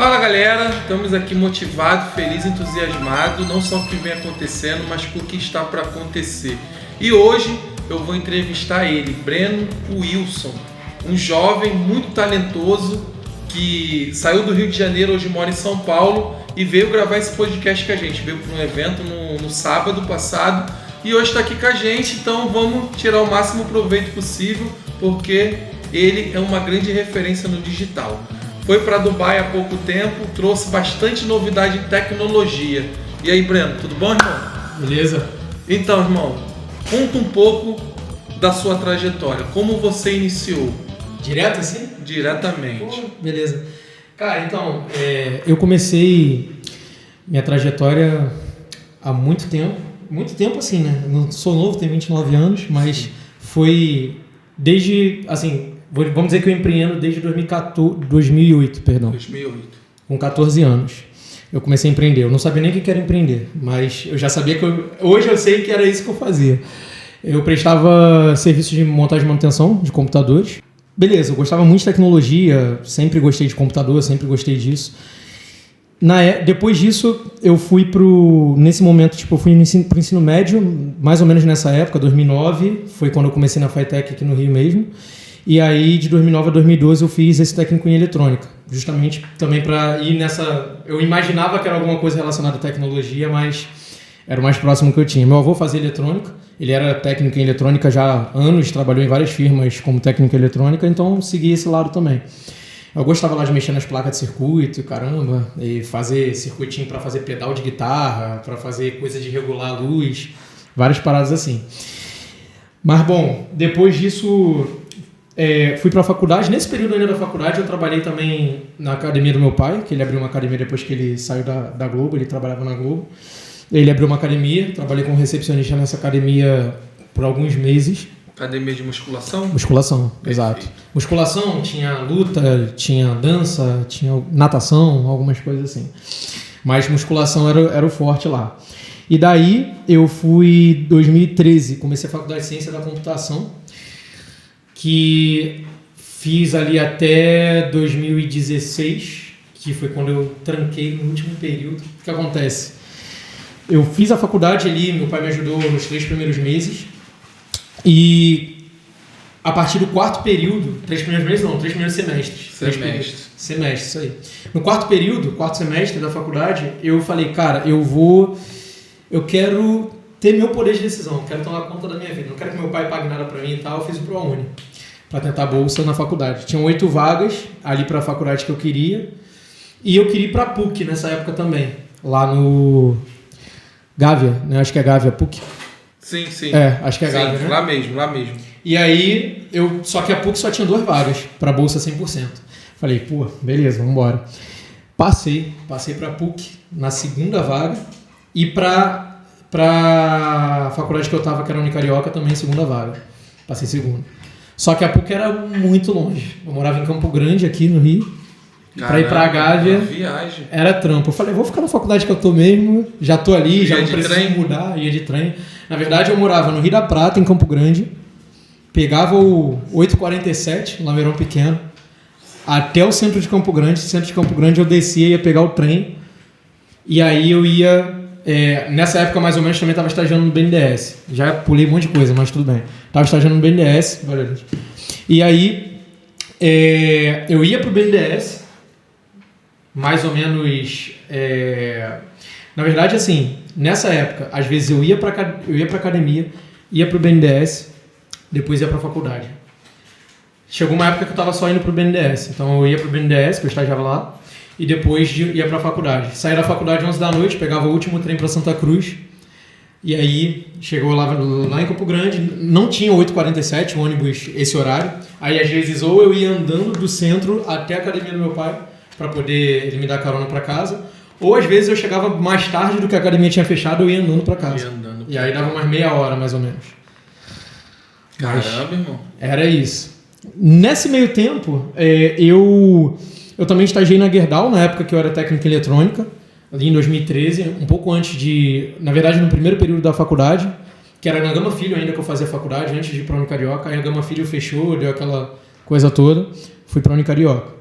Fala galera, estamos aqui motivados, felizes, entusiasmados, não só com o que vem acontecendo, mas com o que está para acontecer. E hoje eu vou entrevistar ele, Breno Wilson, um jovem muito talentoso que saiu do Rio de Janeiro, hoje mora em São Paulo e veio gravar esse podcast com a gente. Veio para um evento no sábado passado e hoje está aqui com a gente, então vamos tirar o máximo proveito possível, porque ele é uma grande referência no digital. Foi para Dubai há pouco tempo, trouxe bastante novidade em tecnologia. E aí, Breno, tudo bom, irmão? Beleza? Então, irmão, conta um pouco da sua trajetória. Como você iniciou? Direto assim? Diretamente. Pô, beleza. Cara, então, eu comecei minha trajetória há muito tempo. Muito tempo assim, né? Não sou novo, tenho 29 anos, mas foi desde, assim... Vamos dizer que eu empreendo desde 2008, perdão. 2008. Com 14 anos. Eu comecei a empreender. Eu não sabia nem o que era empreender, mas eu já sabia que hoje eu sei que era isso que eu fazia. Eu prestava serviço de montagem e manutenção de computadores. Beleza, eu gostava muito de tecnologia, sempre gostei de computador, sempre gostei disso. Depois disso, eu fui nesse momento, eu fui pro ensino médio, mais ou menos nessa época, 2009, foi quando eu comecei na Fitec aqui no Rio mesmo. E aí, de 2009 a 2012, eu fiz esse técnico em eletrônica. Justamente também para ir nessa... Eu imaginava que era alguma coisa relacionada à tecnologia, mas era o mais próximo que eu tinha. Meu avô fazia eletrônica. Ele era técnico em eletrônica já há anos, trabalhou em várias firmas como técnico em eletrônica, então segui esse lado também. Eu gostava lá de mexer nas placas de circuito, caramba, e fazer circuitinho para fazer pedal de guitarra, para fazer coisas de regular a luz, várias paradas assim. Mas, bom, depois disso... fui para a faculdade. Nesse período ainda da faculdade eu trabalhei também na academia do meu pai, que ele abriu uma academia depois que ele saiu da Globo, ele trabalhava na Globo. Ele abriu uma academia, trabalhei como recepcionista nessa academia por alguns meses. Academia de musculação? Musculação, exato. Musculação, tinha luta, tinha dança, tinha natação, algumas coisas assim. Mas musculação era o forte lá. E daí eu fui em 2013, comecei a faculdade de Ciência da Computação, que fiz ali até 2016, que foi quando eu tranquei no último período. O que acontece? Eu fiz a faculdade ali, meu pai me ajudou nos 3 primeiros meses, e a partir do 4º período, 3 primeiros meses não, 3 primeiros semestres. Semestre, isso aí. No 4º período, 4º semestre da faculdade, eu falei, cara, eu quero ter meu poder de decisão, quero tomar conta da minha vida, não quero que meu pai pague nada pra mim e tal. Eu fiz o ProUni para tentar bolsa na faculdade. Tinham 8 vagas ali para a faculdade que eu queria, e eu queria ir para a PUC nessa época também, lá no Gávea, né? Acho que é Gávea PUC. Sim. Acho que é Gávea, né? Lá mesmo. E aí, só que a PUC só tinha 2 vagas para bolsa 100%. Falei, pô, beleza, vamos embora. Passei para a PUC na segunda vaga, e para a faculdade que eu estava, que era a Unicarioca, também segunda vaga. Passei segundo. Só que a PUC era muito longe. Eu morava em Campo Grande, aqui no Rio. Para ir para a Gávea, viagem. Era trampo. Eu falei, vou ficar na faculdade que eu tô mesmo, já tô ali, já não preciso mudar, ia de trem. Na verdade, eu morava no Rio da Prata, em Campo Grande, pegava o 847, um lameirão pequeno, até o centro de Campo Grande. Centro de Campo Grande eu descia, ia pegar o trem, e aí eu ia... nessa época, mais ou menos, também estava estagiando no BNDES. Já pulei um monte de coisa, mas tudo bem. Estava estagiando no BNDES. E aí, eu ia para o BNDES, mais ou menos... na verdade, assim, nessa época, às vezes eu ia para academia, ia para o BNDES, depois ia para a faculdade. Chegou uma época que eu estava só indo para o BNDES. Então, eu ia para o BNDES, que eu estagiava lá, e depois ia para a faculdade. Saí da faculdade às 11 da noite, pegava o último trem para Santa Cruz, e aí chegou lá em Campo Grande, não tinha 8h47, o ônibus esse horário. Aí às vezes ou eu ia andando do centro até a academia do meu pai, para poder ele me dar carona para casa, ou às vezes eu chegava mais tarde do que a academia tinha fechado, eu ia andando para casa. E aí dava umas meia hora mais ou menos. Caramba, irmão. Era isso. Nesse meio tempo, eu também estagiei na Gerdau, na época que eu era técnico em eletrônica, ali em 2013, um pouco antes na verdade, no primeiro período da faculdade, que era na Gama Filho ainda que eu fazia faculdade, antes de ir para a Unicarioca. Aí a Gama Filho fechou, deu aquela coisa toda, fui para a Unicarioca.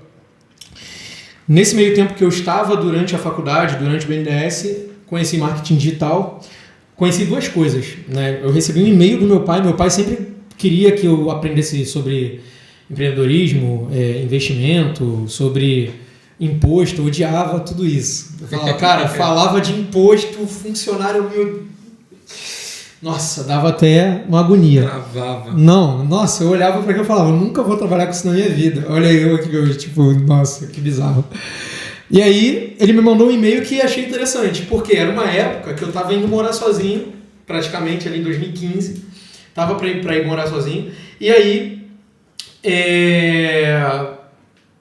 Nesse meio tempo que eu estava durante a faculdade, durante o BNDES, conheci marketing digital, conheci duas coisas, né? Eu recebi um e-mail do meu pai sempre queria que eu aprendesse sobre empreendedorismo, investimento, sobre imposto, eu odiava tudo isso. Eu falava, cara, falava de imposto, funcionário meu... Nossa, dava até uma agonia. Travava. Não, nossa, eu olhava para aquilo e falava, nunca vou trabalhar com isso na minha vida. Olha eu aqui, tipo, nossa, que bizarro. E aí, ele me mandou um e-mail que achei interessante, porque era uma época que eu estava indo morar sozinho, praticamente ali em 2015, estava para ir morar sozinho, e aí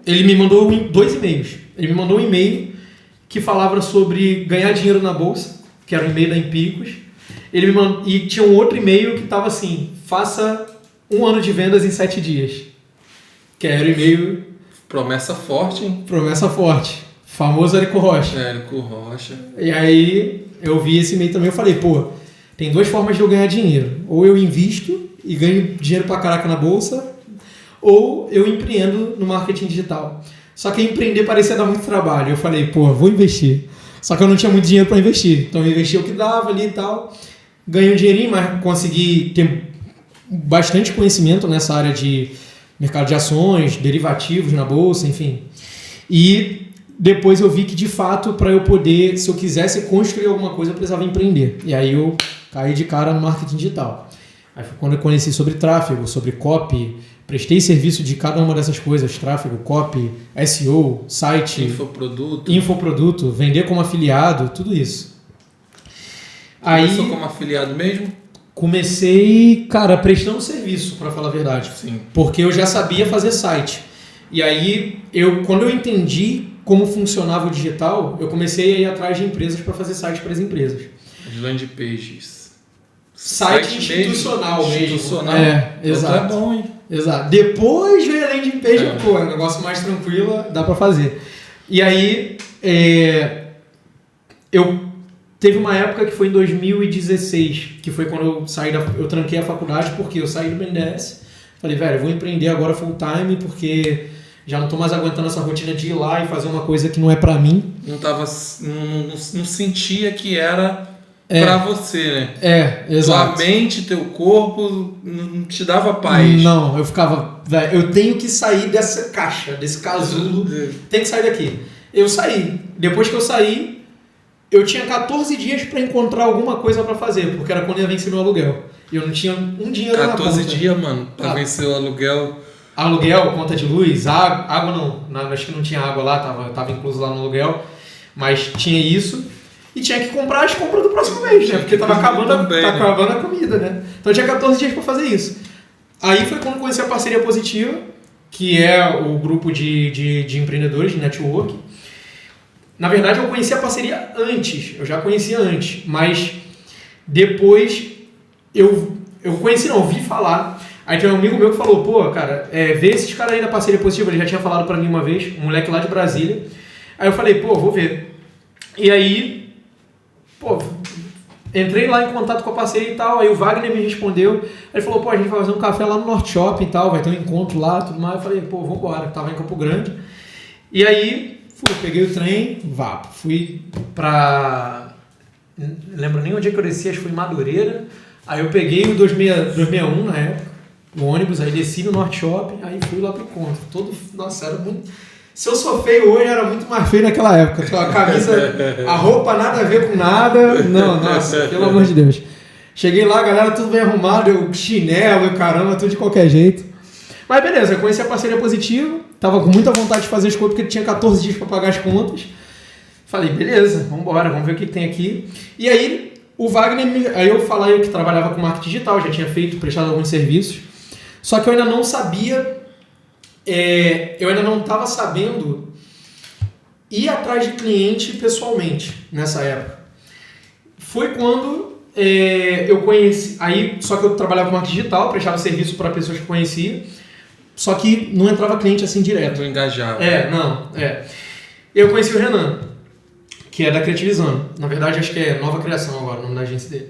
ele me mandou dois e-mails. Ele me mandou um e-mail que falava sobre ganhar dinheiro na bolsa, que era o e-mail da Empíricos. Ele me mandou, e tinha um outro e-mail que estava assim, faça 1 ano de vendas em 7 dias. Que era o e-mail... Promessa forte, hein? Promessa forte. Famoso Érico Rocha. Érico Rocha. E aí eu vi esse e-mail também, eu falei, pô, tem duas formas de eu ganhar dinheiro. Ou eu invisto e ganho dinheiro pra caraca na bolsa, ou eu empreendo no marketing digital. Só que empreender parecia dar muito trabalho. Eu falei, pô, vou investir. Só que eu não tinha muito dinheiro para investir. Então eu investi o que dava ali e tal. Ganhei um dinheirinho, mas consegui ter bastante conhecimento nessa área de mercado de ações, derivativos na bolsa, enfim. E depois eu vi que, de fato, para eu poder, se eu quisesse construir alguma coisa, eu precisava empreender. E aí eu caí de cara no marketing digital. Aí foi quando eu conheci sobre tráfego, sobre copy, prestei serviço de cada uma dessas coisas, tráfego, copy, SEO, site, infoproduto, vender como afiliado, tudo isso. Começou como afiliado mesmo? Comecei, cara, prestando serviço, para falar a verdade. Sim. Porque eu já sabia fazer site. E aí, quando eu entendi como funcionava o digital, eu comecei a ir atrás de empresas para fazer site para as empresas. As landing pages. Site institucional mesmo. Institucional. Exato. Então é bom, hein? Exato. Depois veio a landing page, pô, é um negócio mais tranquilo, dá para fazer. E aí, teve uma época que foi em 2016, que foi quando eu tranquei a faculdade, porque eu saí do BNDES. Falei, velho, eu vou empreender agora full time, porque já não tô mais aguentando essa rotina de ir lá e fazer uma coisa que não é pra mim. Não sentia que era pra você, né? Exato. Tua mente, teu corpo não te dava paz. Não, eu ficava, velho, eu tenho que sair dessa caixa, desse casulo, tenho que sair daqui. Eu saí. Depois que eu saí, eu tinha 14 dias para encontrar alguma coisa para fazer, porque era quando ia vencer meu aluguel. E eu não tinha um dinheiro na conta. 14 dias, mano, para vencer o aluguel. Aluguel, conta de luz, água não, acho que não tinha água lá, tava incluso lá no aluguel, mas tinha isso. E tinha que comprar as compras do próximo mês, né? Porque tava acabando a comida, né? Então eu tinha 14 dias para fazer isso. Aí foi quando eu conheci a Parceria Positiva, que é o grupo de empreendedores, de network. Na verdade, eu conheci a parceria antes, eu já conhecia antes, mas depois eu ouvi falar. Aí tem um amigo meu que falou, pô, cara, vê esses caras aí da Parceria Positiva, ele já tinha falado pra mim uma vez, um moleque lá de Brasília. Aí eu falei, pô, vou ver. E aí, pô, entrei lá em contato com a parceria e tal, aí o Wagner me respondeu, aí ele falou, pô, a gente vai fazer um café lá no Norte Shopping e tal, vai ter um encontro lá e tudo mais. Eu falei, pô, vambora, tava em Campo Grande. E aí, peguei o trem, fui pra... Não lembro nem onde é que eu desci, acho que foi em Madureira. Aí eu peguei o 261 na época, o ônibus, aí desci no Norte Shopping, aí fui lá pro encontro. Nossa, era muito... Se eu sou feio hoje, era muito mais feio naquela época. A camisa, a roupa nada a ver com nada. Não, nossa, pelo amor de Deus. Cheguei lá, a galera tudo bem arrumado, eu chinelo e caramba, tudo de qualquer jeito. Mas beleza, eu conheci a Parceria Positiva, tava com muita vontade de fazer as coisas, porque tinha 14 dias para pagar as contas. Falei, beleza, vambora, vamos ver o que tem aqui. E aí, o Wagner, aí eu falei que trabalhava com marketing digital, já tinha prestado alguns serviços, só que eu ainda não sabia, eu ainda não estava sabendo ir atrás de cliente pessoalmente nessa época. Foi quando eu conheci, aí só que eu trabalhava com marketing digital, prestava serviço para pessoas que eu conhecia, só que não entrava cliente assim direto. Não engajava. Eu conheci o Renan, que é da Criativizando. Na verdade, acho que é Nova Criação agora, o nome da agência dele.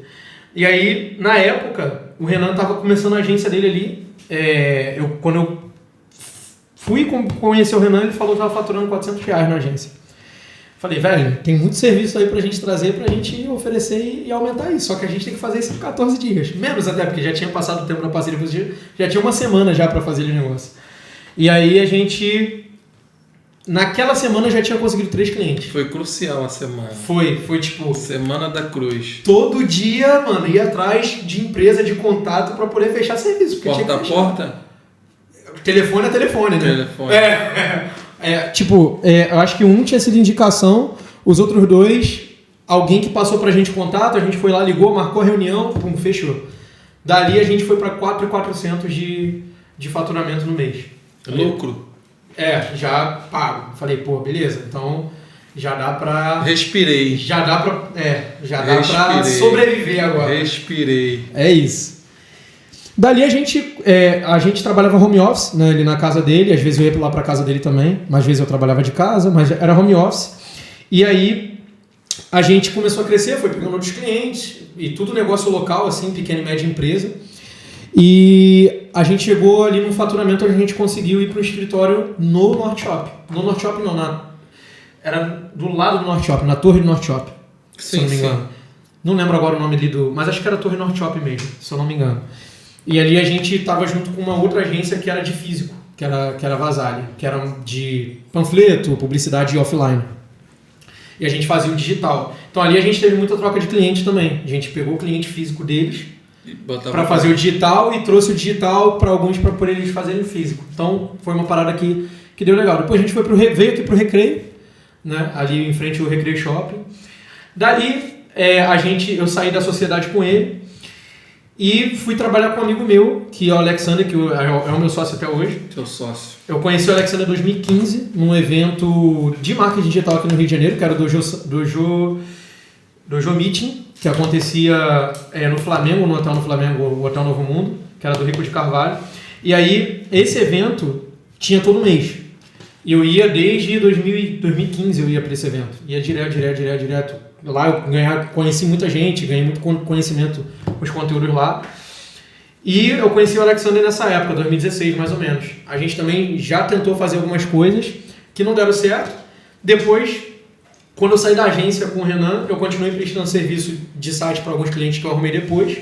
E aí, na época, o Renan estava começando a agência dele ali. Quando eu fui conhecer o Renan, ele falou que estava faturando R$400 na agência. Falei, velho, tem muito serviço aí pra gente trazer, pra gente oferecer e aumentar isso. Só que a gente tem que fazer isso em 14 dias. Menos até, porque já tinha passado o tempo da parceria, já tinha uma semana já pra fazer o negócio. E aí a gente, naquela semana, já tinha conseguido 3 clientes. Foi crucial a semana. Foi tipo... Semana da Cruz. Todo dia, mano, ia atrás de empresa, de contato pra poder fechar serviço. Porta a porta? Telefone a telefone, né? Telefone. Eu acho que um tinha sido indicação, os outros 2, alguém que passou pra gente contato, a gente foi lá, ligou, marcou a reunião, pum, fechou. Dali a gente foi pra 4.400 de faturamento no mês. Lucro? Já pago. Falei, pô, beleza, então já dá pra... Respirei. Já dá pra sobreviver agora. Respirei. É isso. Dali a gente trabalhava home office, né, ali na casa dele, às vezes eu ia lá pra casa dele também, mas às vezes eu trabalhava de casa, mas era home office. E aí a gente começou a crescer, foi pegando outros clientes, e tudo negócio local, assim, pequena e média empresa. E a gente chegou ali num faturamento onde a gente conseguiu ir para o escritório no North Shop. No North Shop não, era do lado do North Shop, na torre do North Shop, se eu não me engano. Não lembro agora o nome ali mas acho que era a torre North Shop mesmo, se eu não me engano. E ali a gente estava junto com uma outra agência que era de físico, que era Vasalli, que era de panfleto, publicidade offline. E a gente fazia o digital. Então ali a gente teve muita troca de cliente também. A gente pegou o cliente físico deles para fazer o digital e trouxe o digital para alguns para poder eles fazerem o físico. Então foi uma parada que deu legal. Depois a gente veio aqui pro Recreio, né? Ali em frente ao Recreio Shopping. Dali eu saí da sociedade com ele e fui trabalhar com um amigo meu, que é o Alexander, que é o meu sócio até hoje. Teu sócio. Eu conheci o Alexander em 2015, num evento de marketing digital aqui no Rio de Janeiro, que era o Dojo Meeting, que acontecia no Flamengo, no Flamengo, o Hotel Novo Mundo, que era do Rico de Carvalho. E aí, esse evento tinha todo mês. E eu ia desde 2015, eu ia para esse evento. Ia direto. Lá eu conheci muita gente, ganhei muito conhecimento com os conteúdos lá. E eu conheci o Alexander nessa época, 2016 mais ou menos. A gente também já tentou fazer algumas coisas que não deram certo. Depois, quando eu saí da agência com o Renan, eu continuei prestando serviço de site para alguns clientes que eu arrumei depois.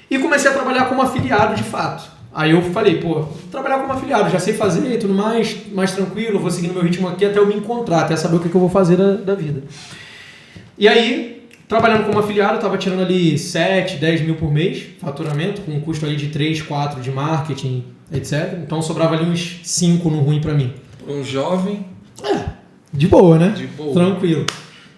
E comecei a trabalhar como afiliado de fato. Aí eu falei, trabalhar como afiliado, já sei fazer e tudo mais tranquilo, vou seguindo meu ritmo aqui até eu me encontrar, até saber o que eu vou fazer da vida. E aí, trabalhando como afiliado, eu estava tirando ali 7, 10 mil por mês, faturamento, com um custo ali de 3, 4 de marketing, etc. Então sobrava ali uns 5 no ruim para mim. Um jovem... De boa, né? De boa. Tranquilo.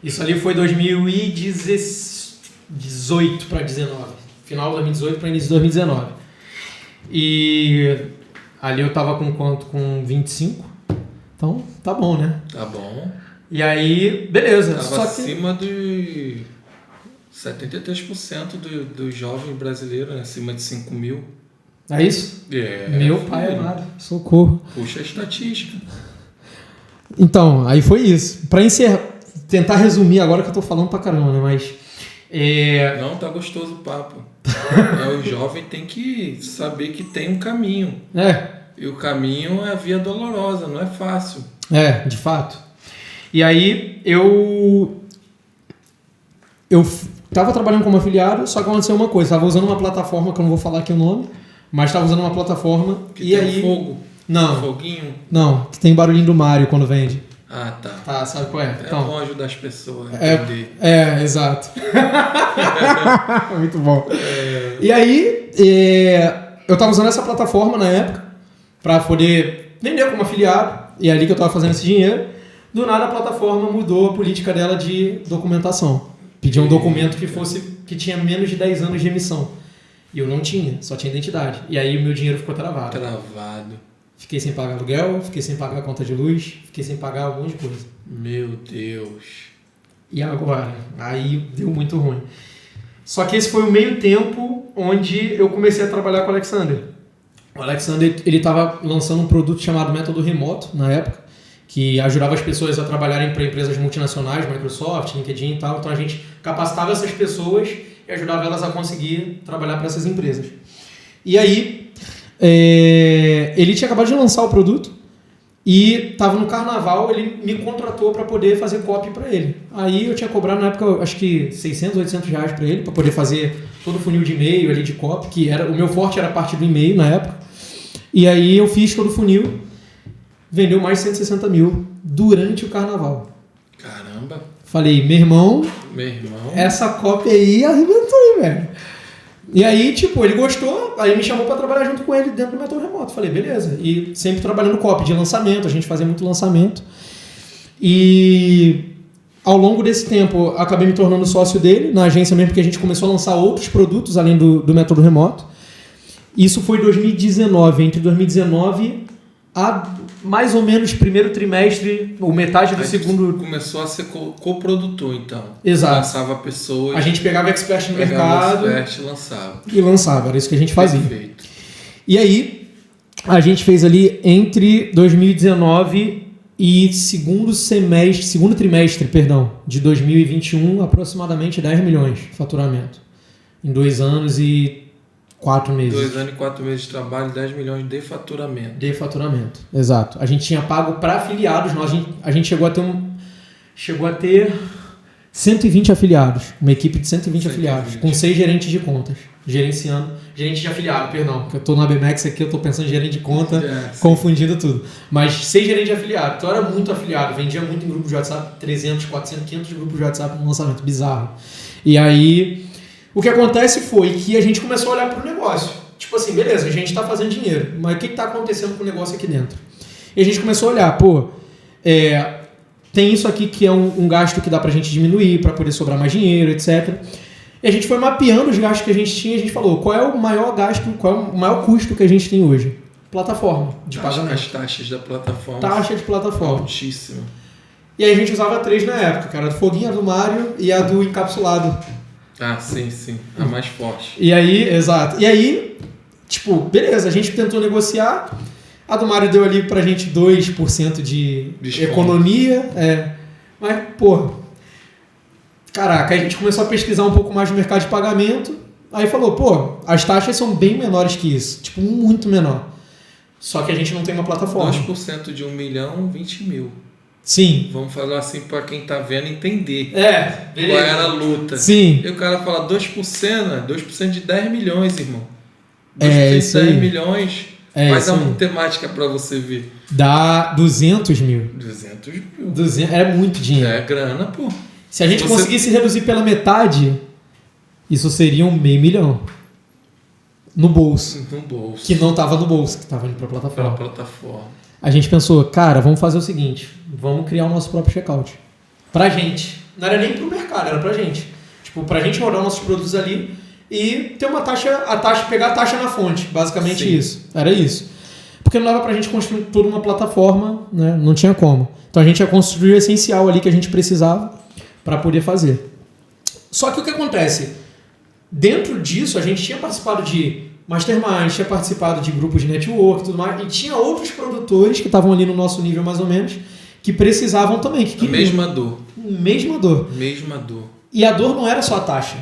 Isso ali foi 2018 para 19. Final de 2018 para início de 2019. E ali eu tava com quanto? Com 25. Então, tá bom, né? Tá bom. E aí, beleza. Tava acima de 73% do jovem brasileiro, né? Acima de 5 mil. É isso? Meu pai amado. Socorro. Puxa a estatística. Então, aí foi isso. Pra tentar resumir agora que eu tô falando pra caramba, né? Mas... Não, tá gostoso o papo. O jovem tem que saber que tem um caminho. E o caminho é a via dolorosa, não é fácil. De fato. E aí, eu tava trabalhando como afiliado, só que aconteceu uma coisa. Tava usando uma plataforma, que eu não vou falar aqui o nome, mas tava usando uma plataforma que tem aí... fogo? Não. Foguinho? Não, que tem barulhinho do Mario quando vende. Ah, tá. Tá, sabe qual é? Então, bom ajudar as pessoas a entender. Exato. Muito bom. E aí, eu tava usando essa plataforma na época para poder vender como afiliado, e é ali que eu tava fazendo esse dinheiro. Do nada a plataforma mudou a política dela de documentação. Pedia um documento que tinha menos de 10 anos de emissão. E eu não tinha, só tinha identidade. E aí o meu dinheiro ficou travado. Fiquei sem pagar aluguel, fiquei sem pagar a conta de luz, fiquei sem pagar um monte de coisa. Meu Deus. E agora? Aí deu muito ruim. Só que esse foi o meio tempo onde eu comecei a trabalhar com o Alexander. O Alexander, ele estava lançando um produto chamado Método Remoto, na época, que ajudava as pessoas a trabalharem para empresas multinacionais, Microsoft, LinkedIn e tal. Então a gente capacitava essas pessoas e ajudava elas a conseguir trabalhar para essas empresas. E aí... ele tinha acabado de lançar o produto E tava no carnaval, ele me contratou para poder fazer copy para ele. Aí eu tinha cobrado na época, acho que 600, 800 reais para ele, para poder fazer todo o funil de e-mail ali de copy, que era o meu forte era a parte do e-mail na época. E aí eu fiz todo o funil, vendeu mais de 160 mil durante o carnaval. Caramba. Falei, meu irmão, essa copy aí arrebentou, hein, velho. E aí, tipo, ele gostou, aí me chamou para trabalhar junto com ele dentro do método remoto. Falei, beleza. E sempre trabalhando copy de lançamento, a gente fazia muito lançamento. E ao longo desse tempo, acabei me tornando sócio dele, na agência mesmo, porque a gente começou a lançar outros produtos além do método remoto. Isso foi 2019, entre 2019 a mais ou menos primeiro trimestre, ou metade do aí segundo... Começou a ser coprodutor, então. Exato. Lançava pessoas... A gente pegava expert no mercado... Expert, lançava. E lançava, era isso que a gente fazia. Perfeito. E aí, a gente fez ali entre 2019 e segundo trimestre, de 2021, aproximadamente 10 milhões de faturamento. Em 2 anos e 4 meses. 2 anos e 4 meses de trabalho, 10 milhões de faturamento. De faturamento, exato. A gente tinha pago para afiliados, a gente chegou a ter 120 afiliados, uma equipe de 120 afiliados, com 6 gerentes de contas, gerente de afiliado, perdão, que eu tô na BMX aqui, eu tô pensando em gerente de conta, confundindo tudo. Mas 6 gerentes de afiliado, então era muito afiliado, vendia muito em grupos de WhatsApp, 300, 400, 500 grupos de WhatsApp no lançamento, bizarro. E aí... O que acontece foi que a gente começou a olhar para o negócio. Tipo assim, beleza, a gente está fazendo dinheiro, mas o que está acontecendo com o negócio aqui dentro? E a gente começou a olhar, tem isso aqui que é um gasto que dá para a gente diminuir, para poder sobrar mais dinheiro, etc. E a gente foi mapeando os gastos que a gente tinha e a gente falou, qual é o maior gasto, qual é o maior custo que a gente tem hoje? Plataforma de pagamento. As taxas da plataforma. Taxa de plataforma. Altíssima. E aí a gente usava 3 na época, que era a do foguinho, a do Mário e a do encapsulado. Ah, sim, a mais forte. E aí, exato. E aí, tipo, beleza, a gente tentou negociar. A do Mário deu ali pra gente 2% de economia. Mas, pô, caraca, a gente começou a pesquisar um pouco mais no mercado de pagamento. Aí falou, pô, as taxas são bem menores que isso. Tipo, muito menor. Só que a gente não tem uma plataforma. 2% de 1 milhão, 20 mil. Sim. Vamos falar assim para quem tá vendo entender. Beleza. Qual era a luta. Sim. E o cara fala 2% de 10 milhões, irmão. 2% isso de 10 aí. milhões. Faz a matemática para você ver. Dá 200 mil. 200 mil. 200, é muito dinheiro. É grana, pô. Se a gente conseguisse reduzir pela metade, isso seria 500 mil. No bolso. Que não estava no bolso, que estava indo para a plataforma. A gente pensou, cara, vamos fazer o seguinte, vamos criar o nosso próprio checkout. Pra gente. Não era nem pro mercado, era pra gente. Tipo, pra gente rodar nossos produtos ali e ter uma taxa, pegar a taxa na fonte. Basicamente Sim. Isso. Era isso. Porque não dava pra gente construir toda uma plataforma, né? Não tinha como. Então a gente ia construir o essencial ali que a gente precisava para poder fazer. Só que o que acontece? Dentro disso, a gente tinha participado de Mastermind, tinha participado de grupos de network e tudo mais, e tinha outros produtores que estavam ali no nosso nível mais ou menos, que precisavam também. Que queriam. Mesma dor. Mesma dor. E a dor não era só a taxa.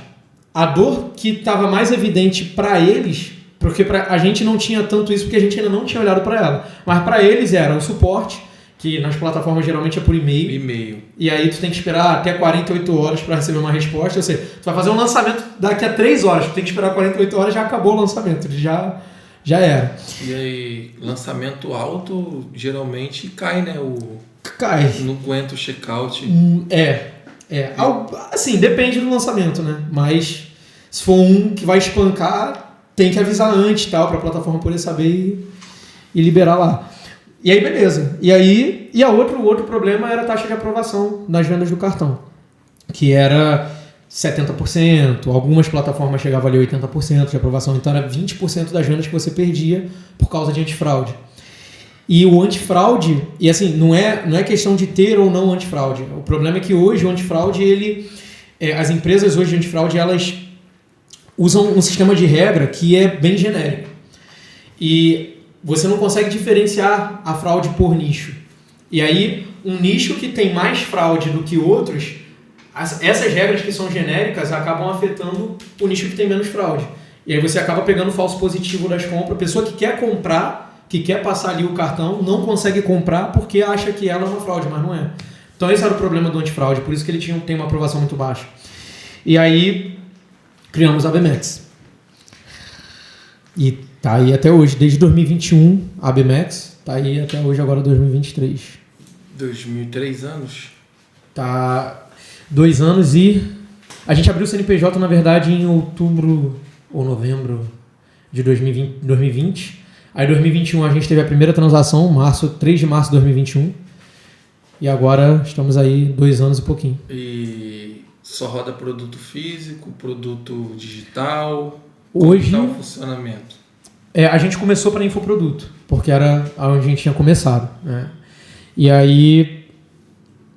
A dor que estava mais evidente para eles, porque a gente não tinha tanto isso, porque a gente ainda não tinha olhado para ela, mas para eles era o suporte, que nas plataformas geralmente é por e-mail. E aí tu tem que esperar até 48 horas para receber uma resposta. Ou seja, tu vai fazer um lançamento daqui a 3 horas, tu tem que esperar 48 horas, já acabou o lançamento, já era. E aí, lançamento alto geralmente cai, né? Cai. Não aguenta o checkout. Assim, depende do lançamento, né? Mas se for um que vai espancar, tem que avisar antes, tal, para a plataforma poder saber e liberar lá. E aí, beleza. O outro problema era a taxa de aprovação nas vendas do cartão, que era 70%, algumas plataformas chegavam ali a 80% de aprovação, então era 20% das vendas que você perdia por causa de antifraude. E o antifraude, e assim, não é questão de ter ou não antifraude. O problema é que hoje o antifraude, as empresas hoje de antifraude, elas usam um sistema de regra que é bem genérico. E você não consegue diferenciar a fraude por nicho. E aí, um nicho que tem mais fraude do que outros, essas regras que são genéricas acabam afetando o nicho que tem menos fraude. E aí você acaba pegando o falso positivo das compras. A pessoa que quer comprar que quer passar ali o cartão, não consegue comprar porque acha que ela é uma fraude, mas não é. Então esse era o problema do antifraude, por isso que ele tem uma aprovação muito baixa. E aí criamos a ABMAX. E tá aí até hoje, desde 2021, a ABMAX, tá aí até hoje, agora 2023. 2003 anos? Tá 2 anos e... A gente abriu o CNPJ, na verdade, em outubro ou novembro de 2020. Aí, em 2021, a gente teve a primeira transação, 3 de março de 2021. E agora estamos aí 2 anos e pouquinho. E só roda produto físico, produto digital? Hoje... Como está o funcionamento? A gente começou para infoproduto, porque era onde a gente tinha começado, né? E aí,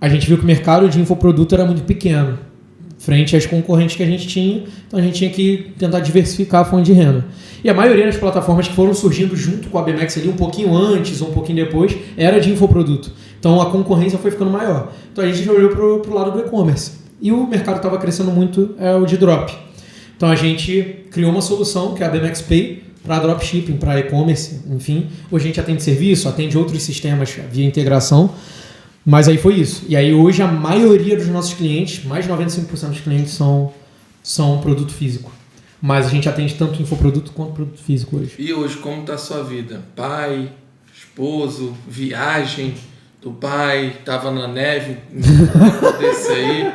a gente viu que o mercado de infoproduto era muito pequeno, frente às concorrentes que a gente tinha, então a gente tinha que tentar diversificar a fonte de renda. E a maioria das plataformas que foram surgindo junto com a ABMAX ali, um pouquinho antes ou um pouquinho depois, era de infoproduto. Então a concorrência foi ficando maior. Então a gente olhou para o lado do e-commerce. E o mercado estava crescendo muito, o de drop. Então a gente criou uma solução, que é a ABMAX Pay, para dropshipping, para e-commerce, enfim. Hoje a gente atende serviço, atende outros sistemas via integração. Mas aí foi isso. E aí hoje a maioria dos nossos clientes, mais de 95% dos clientes são produto físico. Mas a gente atende tanto infoproduto quanto produto físico hoje. E hoje, como está a sua vida? Pai, esposo, viagem do pai, estava na neve, desse aí.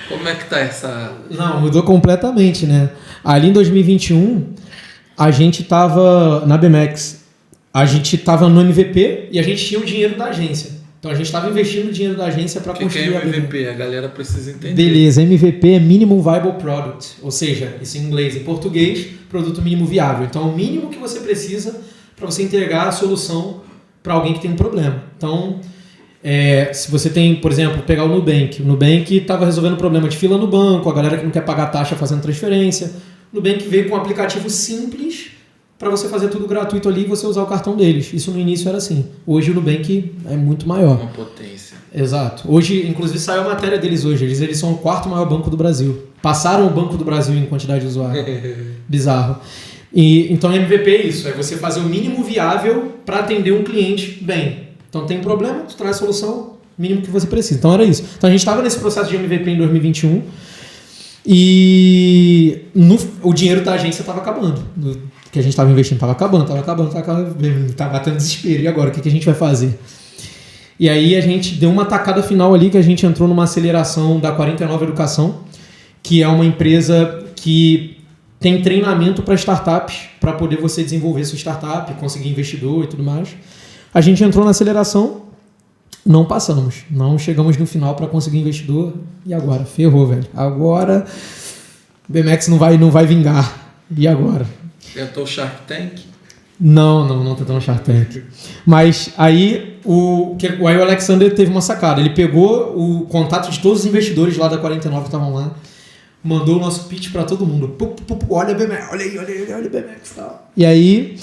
Como é que tá essa... Não, mudou completamente, né? Ali em 2021, a gente estava na ABMAX, a gente estava no MVP e a gente tinha o dinheiro da agência. Então a gente estava investindo o dinheiro da agência para construir a MVP. A galera precisa entender. Beleza, MVP é Minimum Viable Product, ou seja, isso em inglês, em português, produto mínimo viável. Então é o mínimo que você precisa para você entregar a solução para alguém que tem um problema. Então, se você tem, por exemplo, pegar o Nubank. O Nubank estava resolvendo problema de fila no banco, a galera que não quer pagar taxa fazendo transferência. O Nubank veio com um aplicativo simples para você fazer tudo gratuito ali e você usar o cartão deles. Isso no início era assim. Hoje o Nubank é muito maior. Uma potência. Exato. Hoje, inclusive, saiu a matéria deles hoje. Eles são o 4º maior banco do Brasil. Passaram o Banco do Brasil em quantidade de usuários. Bizarro. Então, MVP é isso. É você fazer o mínimo viável para atender um cliente bem. Então, tem problema, tu traz a solução mínimo que você precisa. Então, era isso. Então, a gente estava nesse processo de MVP em 2021 e o dinheiro da agência estava acabando. Que a gente estava investindo estava acabando, estava batendo desespero. E agora, o que a gente vai fazer? E aí a gente deu uma tacada final ali, que a gente entrou numa aceleração da 49 Educação, que é uma empresa que tem treinamento para startups, para poder você desenvolver sua startup, conseguir investidor e tudo mais. A gente entrou na aceleração, não passamos, não chegamos no final para conseguir investidor. E agora? Ferrou, velho. Agora o BMX não vai vingar. E agora? Tentou Shark Tank? Não tentou no Shark Tank. Mas aí o Alexander teve uma sacada. Ele pegou o contato de todos os investidores lá da 49 que estavam lá, mandou o nosso pitch para todo mundo. Olha a BMX, olha a BMX e tal. E aí,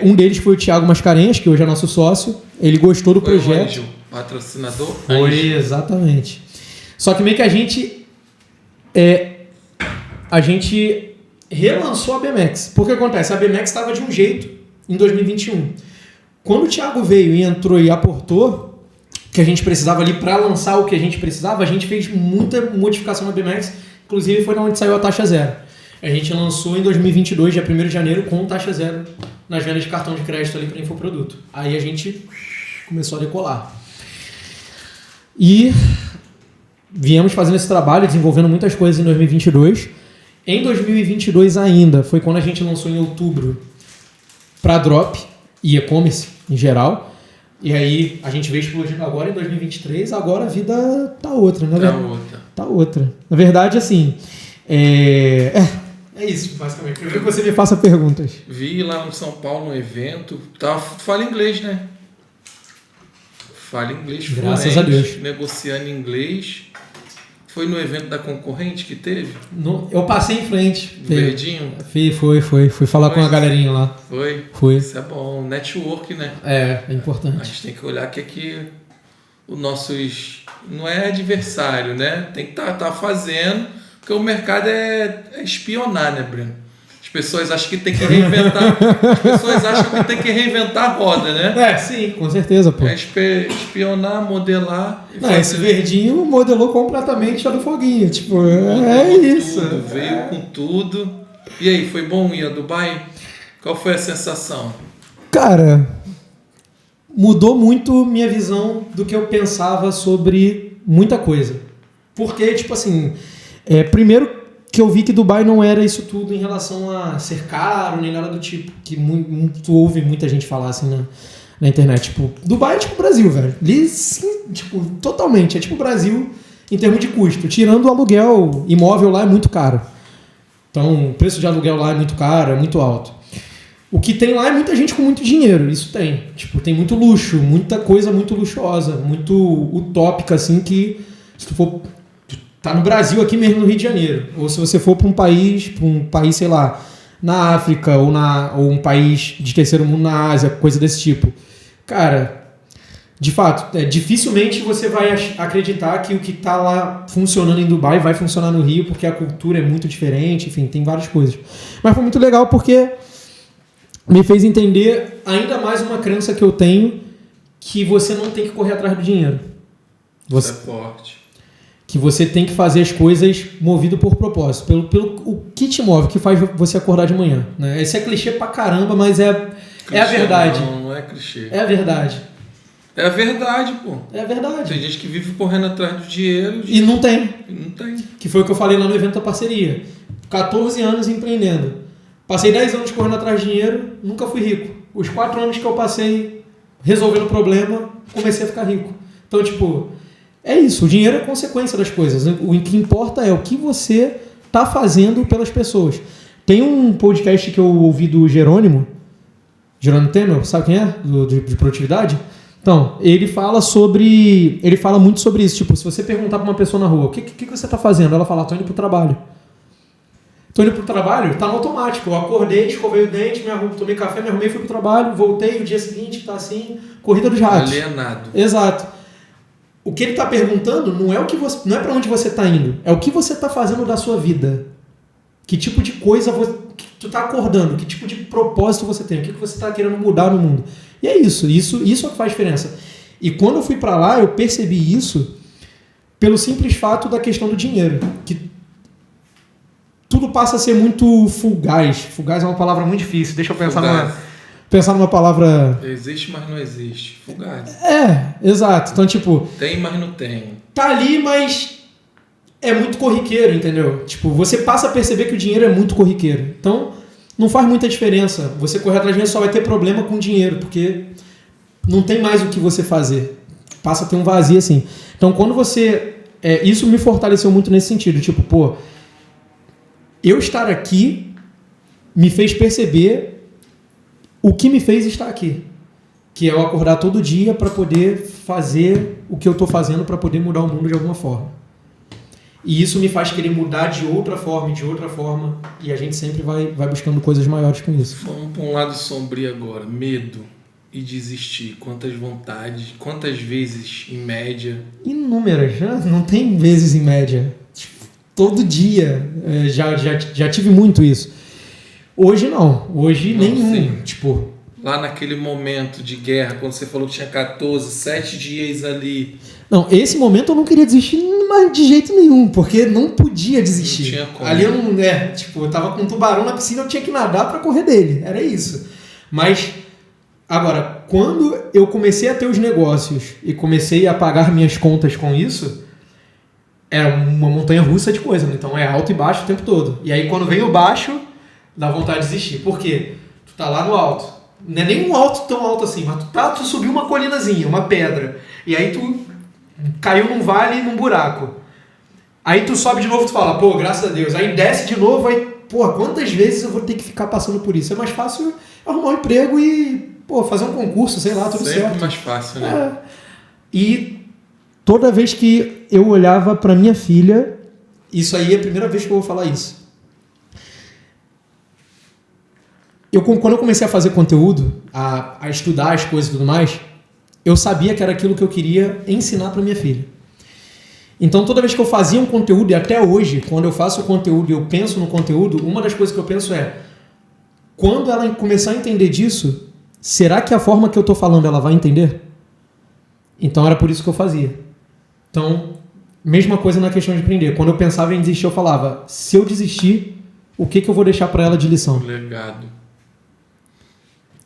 um deles foi o Thiago Mascarenhas, que hoje é nosso sócio. Ele gostou do projeto. Foi o patrocinador? Foi, exatamente. Só que meio que a gente relançou a BMX. Porque acontece, a BMX estava de um jeito em 2021. Quando o Thiago veio e entrou e aportou que a gente precisava ali para lançar o que a gente precisava, a gente fez muita modificação na BMX, inclusive foi onde saiu a taxa zero. A gente lançou em 2022, dia 1º de janeiro, com taxa zero nas vendas de cartão de crédito ali para infoproduto. Aí a gente começou a decolar. E viemos fazendo esse trabalho, desenvolvendo muitas coisas em 2022. Em 2022 ainda, foi quando a gente lançou em outubro para drop e e-commerce em geral. E aí a gente veio explodindo agora em 2023, agora a vida tá outra, né? Tá outra. Na verdade, assim, é isso, basicamente. Eu quero que você me faça perguntas. Vi lá no São Paulo um evento. Fala inglês, né? Fala inglês fluente. Graças a Deus. Negociando inglês. Foi no evento da concorrente que teve? Eu passei em frente. Verdinho? Fui falar com a galerinha lá. Foi? Isso é bom. Network, né? É importante. A gente tem que olhar que aqui os nossos... Não é adversário, né? Tem que tá fazendo, porque o mercado é espionar, né, Breno? As pessoas acham que tem que reinventar. As pessoas acham que tem que reinventar a roda, né? Sim, com certeza, pô. Espionar, modelar. Não, esse verdinho modelou completamente a do Foguinho. Tipo, isso. Tudo, veio com tudo. E aí, foi bom ir a Dubai? Qual foi a sensação? Cara, mudou muito minha visão do que eu pensava sobre muita coisa. Porque, tipo assim, primeiro que eu vi que Dubai não era isso tudo em relação a ser caro, nem nada do tipo, que tu ouve muita gente falar assim na internet. Tipo, Dubai é tipo o Brasil, velho. Ali, sim, tipo, totalmente. É tipo o Brasil em termos de custo. Tirando o aluguel, imóvel lá é muito caro. Então, o preço de aluguel lá é muito caro, é muito alto. O que tem lá é muita gente com muito dinheiro, isso tem. Tipo, tem muito luxo, muita coisa muito luxuosa, muito utópica, assim, que se tu for... Tá no Brasil aqui mesmo, no Rio de Janeiro. Ou se você for para um país, sei lá, na África ou um país de terceiro mundo na Ásia, coisa desse tipo. Cara, de fato, dificilmente você vai acreditar que o que tá lá funcionando em Dubai vai funcionar no Rio, porque a cultura é muito diferente, enfim, tem várias coisas. Mas foi muito legal porque me fez entender ainda mais uma crença que eu tenho, que você não tem que correr atrás do dinheiro. Isso é forte. Que você tem que fazer as coisas movido por propósito, pelo o que te move, o que faz você acordar de manhã. Né? Esse é clichê pra caramba, mas é a verdade. Não é clichê. É a verdade. É a verdade, pô. É a verdade. Tem gente que vive correndo atrás do dinheiro. E não tem. Não tem. Que foi o que eu falei lá no evento da parceria. 14 anos empreendendo. Passei 10 anos correndo atrás de dinheiro, nunca fui rico. Os 4 anos que eu passei resolvendo o problema, comecei a ficar rico. Então, tipo... É isso, o dinheiro é consequência das coisas. O que importa é o que você está fazendo pelas pessoas. Tem um podcast que eu ouvi do Jerônimo Temer, sabe quem é? De produtividade? Então, ele fala muito sobre isso. Tipo, se você perguntar para uma pessoa na rua, o que você está fazendo? Ela fala, tô indo pro trabalho. Tô indo pro trabalho, tá no automático. Eu acordei, escovei o dente, tomei café, me arrumei, fui pro trabalho, voltei, o dia seguinte tá assim, corrida dos ratos. Alienado. Exato. O que ele está perguntando não é para onde você está indo, é o que você está fazendo da sua vida. Que tipo de coisa que tu está acordando, que tipo de propósito você tem, o que você está querendo mudar no mundo. E é isso é o que faz diferença. E quando eu fui para lá, eu percebi isso pelo simples fato da questão do dinheiro. Que tudo passa a ser muito fugaz. Fugaz é uma palavra muito difícil, deixa eu pensar numa palavra... Existe, mas não existe. Fugaz. Exato. Então, tipo... Tem, mas não tem. Tá ali, mas é muito corriqueiro, entendeu? Tipo, você passa a perceber que o dinheiro é muito corriqueiro. Então, não faz muita diferença. Você correr atrás de dinheiro só vai ter problema com dinheiro, porque não tem mais o que você fazer. Passa a ter um vazio assim. Então, quando você... isso me fortaleceu muito nesse sentido. Tipo, pô, eu estar aqui me fez perceber o que me fez estar aqui, que é eu acordar todo dia para poder fazer o que eu estou fazendo para poder mudar o mundo de alguma forma. E isso me faz querer mudar de outra forma, e a gente sempre vai buscando coisas maiores com isso. Vamos para um lado sombrio agora, medo e desistir. Quantas vontades, quantas vezes em média? Inúmeras, não tem vezes em média. Todo dia, já tive muito isso. Hoje não, nenhum. Sim. Tipo, lá naquele momento de guerra, quando você falou que tinha 7 dias ali. Não, esse momento eu não queria desistir mas de jeito nenhum, porque não podia desistir. Não tinha como. Ali eu não, eu tava com um tubarão na piscina, eu tinha que nadar para correr dele, era isso. Mas, agora, quando eu comecei a ter os negócios e comecei a pagar minhas contas com isso, é uma montanha russa de coisa, né? Então é alto e baixo o tempo todo. E aí quando vem o baixo, dá vontade de desistir. Por quê? Tu tá lá no alto. Não é nem um alto tão alto assim, mas tu subiu uma colinazinha, uma pedra. E aí tu caiu num vale, num buraco. Aí tu sobe de novo, tu fala, pô, graças a Deus. Aí desce de novo, aí, pô, quantas vezes eu vou ter que ficar passando por isso? É mais fácil arrumar um emprego e, pô, fazer um concurso, sei lá, tudo sempre certo. Sempre mais fácil, né? E toda vez que eu olhava pra minha filha, isso aí é a primeira vez que eu vou falar isso. Quando eu comecei a fazer conteúdo, a estudar as coisas e tudo mais, eu sabia que era aquilo que eu queria ensinar para minha filha. Então, toda vez que eu fazia um conteúdo, e até hoje, quando eu faço o conteúdo e eu penso no conteúdo, uma das coisas que eu penso é quando ela começar a entender disso, será que a forma que eu estou falando ela vai entender? Então era por isso que eu fazia. Então, mesma coisa na questão de empreender. Quando eu pensava em desistir, eu falava, se eu desistir, o que eu vou deixar para ela de lição? Legado.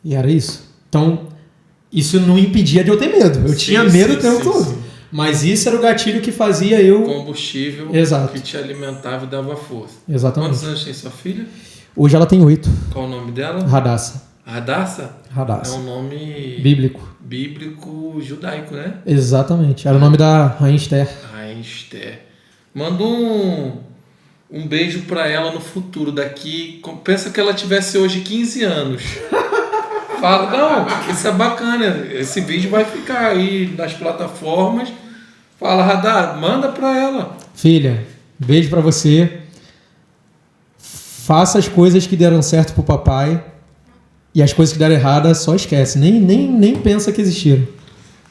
E era isso. Então, isso não impedia de eu ter medo. Eu tinha medo o tempo todo. Mas isso era o gatilho que fazia eu... Combustível. Exato. Que te alimentava e dava força. Exatamente. Quantos anos tem sua filha? Hoje ela tem 8. Qual o nome dela? Radassa. Radassa? Radassa. É um nome... Bíblico judaico, né? Exatamente. Era o nome da Rainha Esther. Rainha Esther. Manda um beijo pra ela no futuro. Daqui... Pensa que ela tivesse hoje 15 anos. Fala, não, isso é bacana. Esse vídeo vai ficar aí nas plataformas. Fala, Radar, manda pra ela. Filha, beijo pra você. Faça as coisas que deram certo pro papai. E as coisas que deram errada, só esquece. Nem pensa que existiram.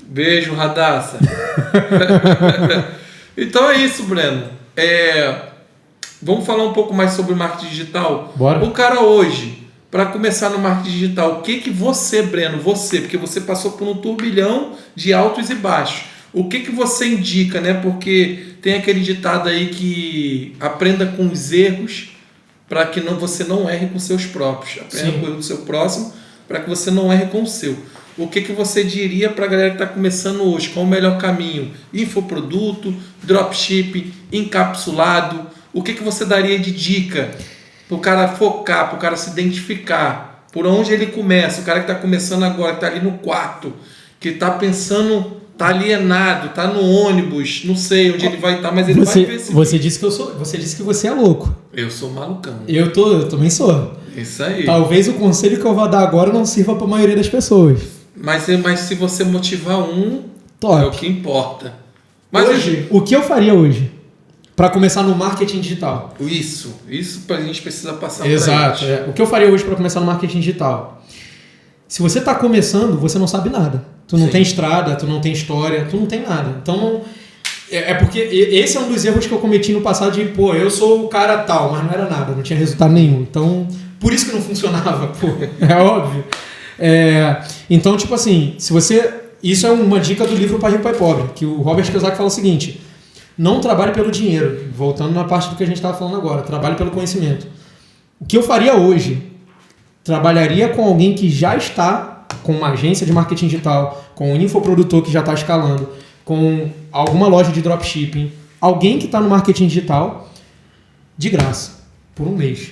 Beijo, Radassa. Então é isso, Breno. Vamos falar um pouco mais sobre marketing digital? Bora. O cara hoje, para começar no marketing digital, o que você, Breno, porque você passou por um turbilhão de altos e baixos. O que você indica, né? Porque tem aquele ditado aí que aprenda com os erros para que você não erre com seus próprios. Aprenda com o erro do seu próximo para que você não erre com o seu. O que você diria para a galera que está começando hoje? Qual o melhor caminho? Infoproduto, dropship, encapsulado? O que você daria de dica para o cara focar, para o cara se identificar? Por onde ele começa? O cara que está começando agora, que está ali no quarto, que está pensando... Tá alienado, tá no ônibus, não sei onde ele vai estar, mas ele vai ver esse Você disse que você é louco. Eu sou malucão. Eu também sou. Isso aí. Talvez o conselho que eu vou dar agora não sirva para a maioria das pessoas. Mas se você motivar top. É o que importa. Mas hoje, o que eu faria hoje para começar no marketing digital? Isso a gente precisa passar. Exato. O que eu faria hoje para começar no marketing digital? Se você está começando, você não sabe nada. Tu não tem estrada, tu não tem história, tu não tem nada. Então, porque esse é um dos erros que eu cometi no passado de, eu sou o cara tal, mas não era nada, não tinha resultado nenhum. Então, por isso que não funcionava, é óbvio. Então, tipo assim, isso é uma dica do livro Pai Rico, Pai Pobre, que o Robert Kiyosaki fala o seguinte, não trabalhe pelo dinheiro, voltando na parte do que a gente estava falando agora, trabalhe pelo conhecimento. O que eu faria hoje? Trabalharia com alguém que já está com uma agência de marketing digital, com um infoprodutor que já está escalando, com alguma loja de dropshipping, alguém que está no marketing digital, de graça, por um mês.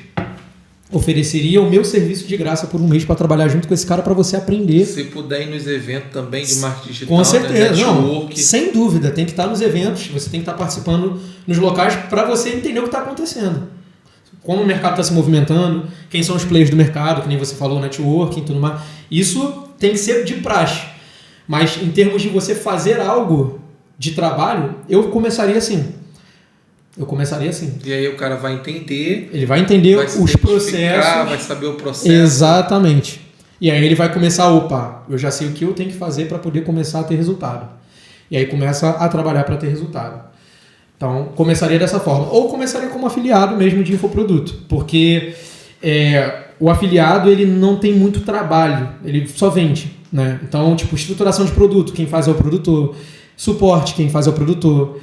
Ofereceria o meu serviço de graça por um mês para trabalhar junto com esse cara para você aprender. Se puder ir nos eventos também de marketing digital, com certeza, não, sem dúvida, tem que estar nos eventos, você tem que estar participando nos locais para você entender o que está acontecendo. Como o mercado está se movimentando, quem são os players do mercado, que nem você falou, networking e tudo mais. Isso tem que ser de praxe. Mas em termos de você fazer algo de trabalho, eu começaria assim. E aí o cara vai entender. Ele vai entender os processos. Vai saber o processo. Exatamente. E aí ele vai começar, eu já sei o que eu tenho que fazer para poder começar a ter resultado. E aí começa a trabalhar para ter resultado. Então, começaria dessa forma. Ou começaria como afiliado mesmo de infoproduto. Porque o afiliado ele não tem muito trabalho. Ele só vende. Né? Então, estruturação de produto, quem faz é o produtor. Suporte, quem faz é o produtor.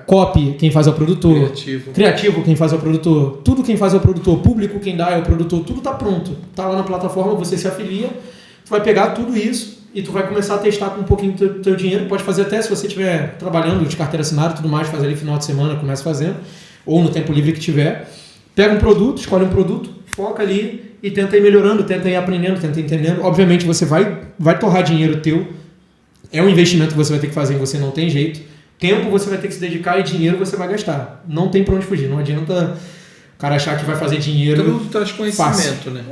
Copy, quem faz é o produtor. Criativo, quem faz é o produtor. Tudo quem faz é o produtor. Público, quem dá é o produtor. Tudo está pronto. Está lá na plataforma, você se afilia. Tu vai pegar tudo isso e tu vai começar a testar com um pouquinho do teu dinheiro. Pode fazer até se você estiver trabalhando de carteira assinada e tudo mais, fazer ali final de semana, começa fazendo. Ou no tempo livre que tiver. Pega um produto, escolhe um produto, foca ali e tenta ir melhorando, tenta ir aprendendo, tenta ir entendendo. Obviamente você vai torrar dinheiro teu. É um investimento que você vai ter que fazer e você não tem jeito. Tempo você vai ter que se dedicar e dinheiro você vai gastar. Não tem pra onde fugir. Não adianta o cara achar que vai fazer dinheiro. Tudo traz conhecimento, né?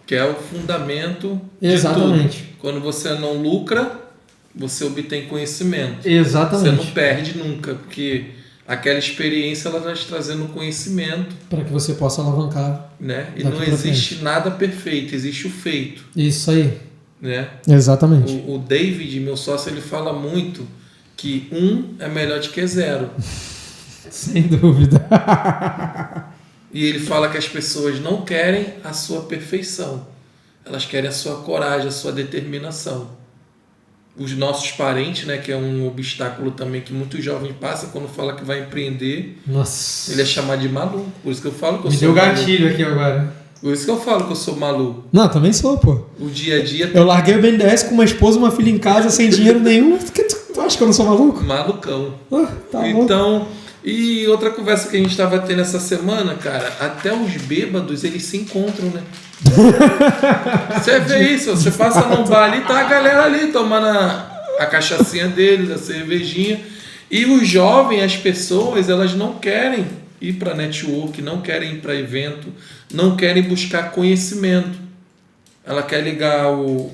Que é o fundamento de tudo. Quando você não lucra, você obtém conhecimento. Exatamente. Você não perde nunca, porque aquela experiência ela está te trazendo conhecimento. Para que você possa alavancar. Né? E não existe nada perfeito, existe o feito. Isso aí. Né? Exatamente. O David, meu sócio, ele fala muito que 1 é melhor do que 0. Sem dúvida. E ele fala que as pessoas não querem a sua perfeição. Elas querem a sua coragem, a sua determinação. Os nossos parentes, né, que é um obstáculo também que muito jovem passa quando fala que vai empreender. Nossa. Ele é chamado de maluco. Por isso que eu falo que eu Me sou deu maluco. gatilho aqui agora. Por isso que eu falo que eu sou maluco. Não, também sou, pô. O dia a dia Eu larguei o BNDES com uma esposa e uma filha em casa, sem dinheiro nenhum. Tu acha que eu não sou maluco? malucão. Tá bom. Então, e outra conversa que a gente estava tendo essa semana, cara, até os bêbados, eles se encontram, né? Você vê isso, você passa num bar ali, tá a galera ali tomando a cachaçinha deles, a cervejinha. E os jovens, as pessoas, elas não querem ir para network, não querem ir para evento, não querem buscar conhecimento. Ela quer ligar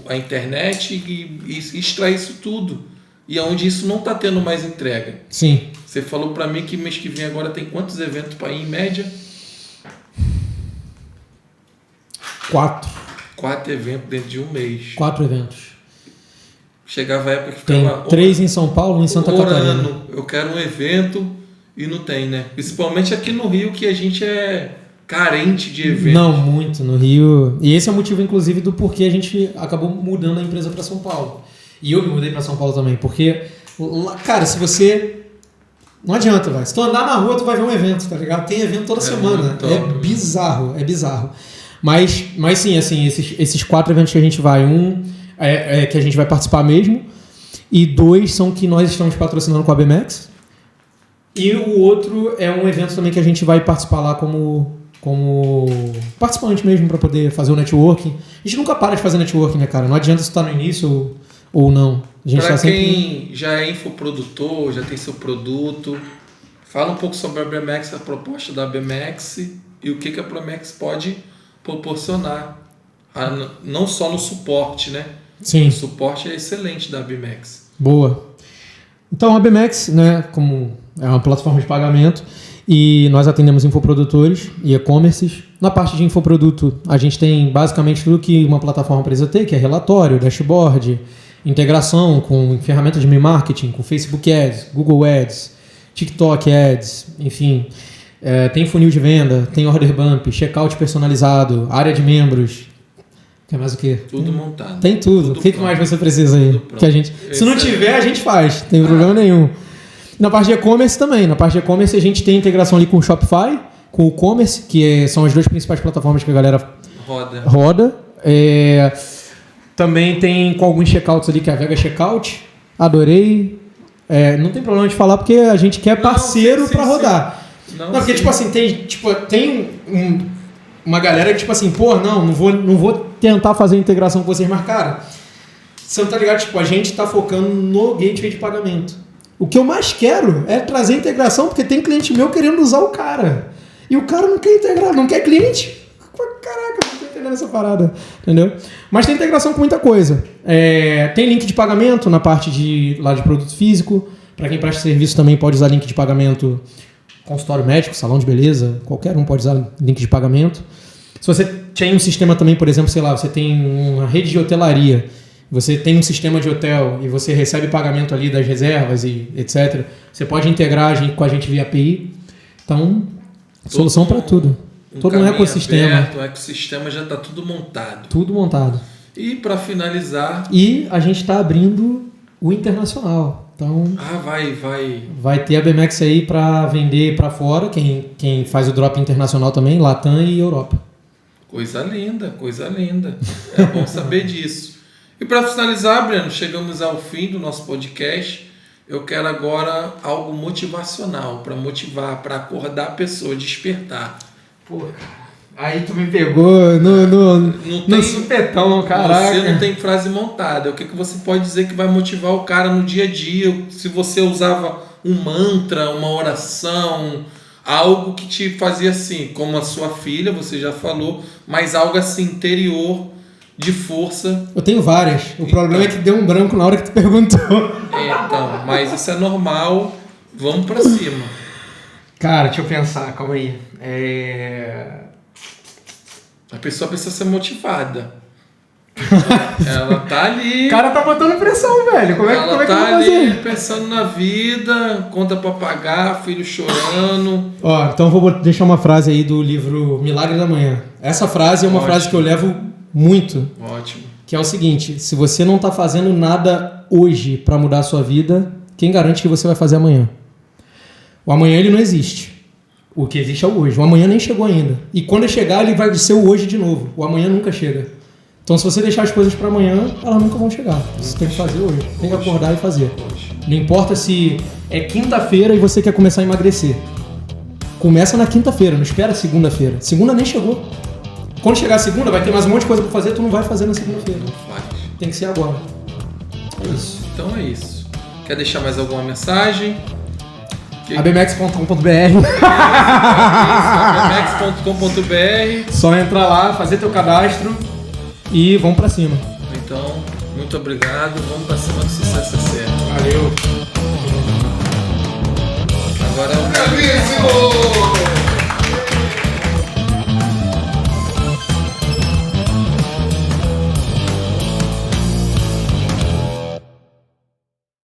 a internet e extrair isso tudo. E onde isso não está tendo mais entrega. Sim. Você falou para mim que mês que vem agora tem quantos eventos para ir em média? 4. 4 eventos dentro de um mês. 4 eventos. Chegava a época que Tem ficava 3 em São Paulo, 1 em Santa Catarina. orando. Eu quero um evento e não tem, né? Principalmente aqui no Rio, que a gente é carente de eventos. Não, muito. No Rio. E esse é o motivo, inclusive, do porquê a gente acabou mudando a empresa para São Paulo. E eu me mudei para São Paulo também. Porque, cara, se você... Não adianta, vai. Se tu andar na rua, tu vai ver um evento, tá ligado? Tem evento toda semana. top. É bizarro, é bizarro. Mas sim, assim, esses 4 eventos que a gente vai, um é que a gente vai participar mesmo, e 2 são que nós estamos patrocinando com a BMX, e o outro é um evento também que a gente vai participar lá como participante mesmo, para poder fazer o networking. A gente nunca para de fazer networking, né, cara? Não adianta se tu tá no início ou não. A gente Para tá sempre... quem já é infoprodutor, já tem seu produto, fala um pouco sobre a BMX, a proposta da BMX e o que a BMX pode proporcionar, não só no suporte, né? Sim. O suporte é excelente da BMX. Boa. Então a BMX, né, como é uma plataforma de pagamento, e nós atendemos infoprodutores e e-commerces. Na parte de infoproduto, a gente tem basicamente tudo que uma plataforma precisa ter, que é relatório, dashboard, integração com ferramentas de marketing, com Facebook Ads, Google Ads, TikTok Ads, enfim. Tem funil de venda, tem order bump, checkout personalizado, área de membros. Quer mais o quê? Tudo montado. Tem tudo. O que mais você precisa aí? Que a gente, se não tiver, a gente faz. Não tem problema nenhum. Na parte de e-commerce também. Na parte de e-commerce a gente tem integração ali com o Shopify, com o e-commerce, que são as 2 principais plataformas que a galera roda. Também tem com alguns checkouts ali, que é a Vega Checkout. Adorei. Não tem problema de falar, porque a gente quer parceiro para rodar. Não, porque, tipo assim, tem uma galera que, tipo assim, pô, não vou tentar fazer a integração com vocês, mas, cara, você não tá ligado? Tipo, a gente tá focando no gateway de pagamento. O que eu mais quero é trazer integração, porque tem cliente meu querendo usar o cara. E o cara não quer integrar, não quer cliente. Caraca, não tô entendendo essa parada, entendeu? Mas tem integração com muita coisa. Tem link de pagamento na parte de produto físico. Para quem presta serviço também pode usar link de pagamento. Consultório médico, salão de beleza, qualquer um pode usar link de pagamento. Se você tem um sistema também, por exemplo, sei lá, você tem uma rede de hotelaria, você tem um sistema de hotel e você recebe pagamento ali das reservas e etc. Você pode integrar com a gente via API. Então, solução para tudo. Todo um ecossistema. Aberto, o ecossistema já está tudo montado. Tudo montado. E para finalizar... E a gente está abrindo o internacional. Então, vai ter a BMX aí para vender para fora, quem faz o drop internacional também, Latam e Europa. Coisa linda, coisa linda. É bom saber disso. E para finalizar, Breno, chegamos ao fim do nosso podcast. Eu quero agora algo motivacional, para motivar, para acordar a pessoa, despertar. Pô, aí tu me pegou no supetão, caraca. Você não tem frase montada. O que você pode dizer que vai motivar o cara no dia a dia? Se você usava um mantra, uma oração, algo que te fazia assim, como a sua filha, você já falou, mas algo assim interior, de força. Eu tenho várias. O problema é que deu um branco na hora que tu perguntou. Então, mas isso é normal. Vamos pra cima. Cara, deixa eu pensar, calma aí. A pessoa precisa ser motivada. Ela tá ali. O cara tá botando pressão, velho. Como é que eu vou tá ali fazer? pensando na vida, conta pra pagar, filho chorando. Ó, então eu vou deixar uma frase aí do livro Milagre da Manhã. Essa frase é uma frase que eu levo muito. Ótimo. Que é o seguinte: se você não tá fazendo nada hoje pra mudar a sua vida, quem garante que você vai fazer amanhã? O amanhã ele não existe. O que existe é o hoje. O amanhã nem chegou ainda. E quando chegar, ele vai ser o hoje de novo. O amanhã nunca chega. Então, se você deixar as coisas para amanhã, elas nunca vão chegar. Você tem que fazer hoje. Tem que acordar e fazer. Não importa se é quinta-feira e você quer começar a emagrecer. Começa na quinta-feira, não espera segunda-feira. Segunda nem chegou. Quando chegar a segunda, vai ter mais um monte de coisa para fazer, tu não vai fazer na segunda-feira. Tem que ser agora. É isso. Então é isso. Quer deixar mais alguma mensagem? abmax.com.br abmax.com.br. Só entrar lá, fazer teu cadastro e vamos pra cima. Então, muito obrigado. Vamos pra cima do sucesso é certo. Valeu.